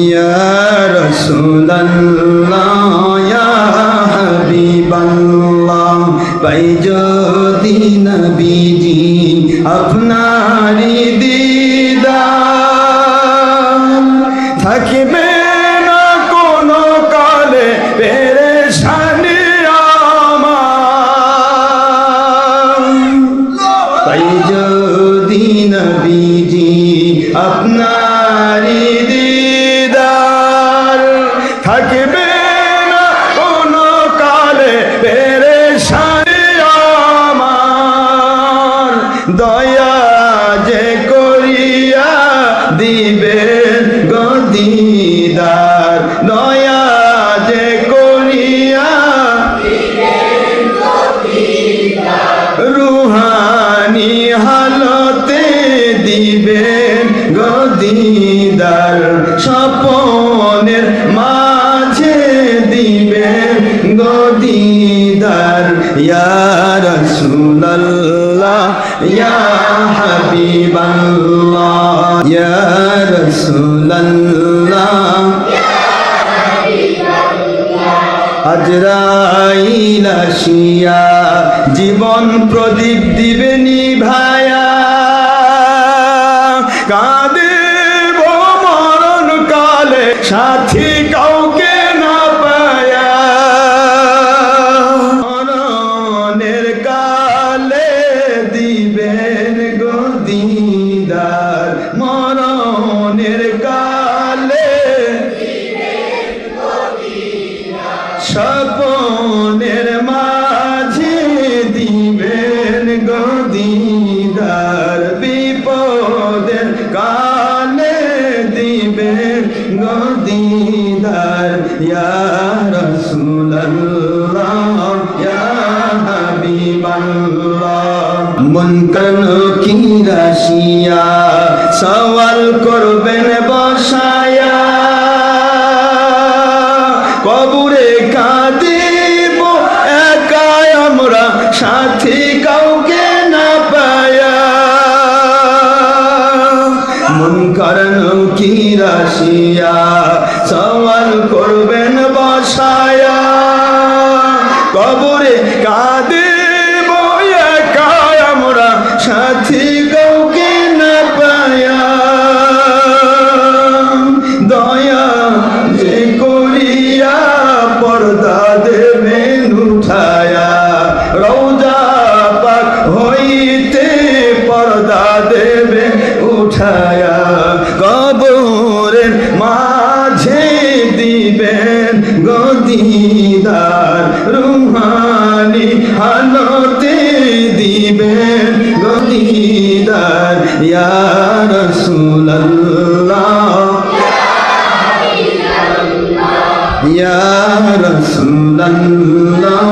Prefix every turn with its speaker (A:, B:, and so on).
A: ইয়া রাসূলুল্লাহ ইয়া হাবিবাল্লাহ পাই যদি নবীজি আপনারি দিদার থাকবে না কোনো কালে পেরেশানি আমার পাই যদি নবীজি আপনারি দিদার থাকবে না কোনো কালে পেরেশানি আমার দয়া যে করিয়া দিবেন গো দিদার দয়া যে করিয়া দিবেন গো দিদার রুহানি হালতে দিবেন গো দিদার স্বপনের মাঝে দিবেন গো দিদার ইয়া রাসূলুল্লাহ ইয়া হাবিবাল্লাহ ইয়া রাসূলুল্লাহ আজরাইল আসিয়া জীবন প্রদীপ দিবে নিভায়া কাঁদিব মরণ কালে সাথী কাউকে না পায়া মরণের কালে দিবেন গো দিদার মরণের কালে স্বপনের মাঝে দিবেন গো দিদার বিপদের কালে দিবেন গো দিদার ইয়া রাসূলুল্লাহ ইয়া হাবিবাল্লাহ মুনকার নকির আসিয়া সওয়াল করবেন বসায়া কবরে কাঁদিব একাই আমরা সাথী কাউকে না পায়া মুনকার নকির আসিয়া সওয়াল করবেন বসায়া কবরে কাঁদিব একাই আমরা সাথী কাউকে না পায়া দয়া যে করিয়া পর্দা দেবেন উঠায়া রওজা পাক হইতে পর্দা দেবেন উঠায়া কবরের মাঝে দিবেন গো দিদার রুহানি হালতে দিবেন গো দিদার ইয়া রাসূলুল্লাহ ইয়া রাসূলুল্লাহ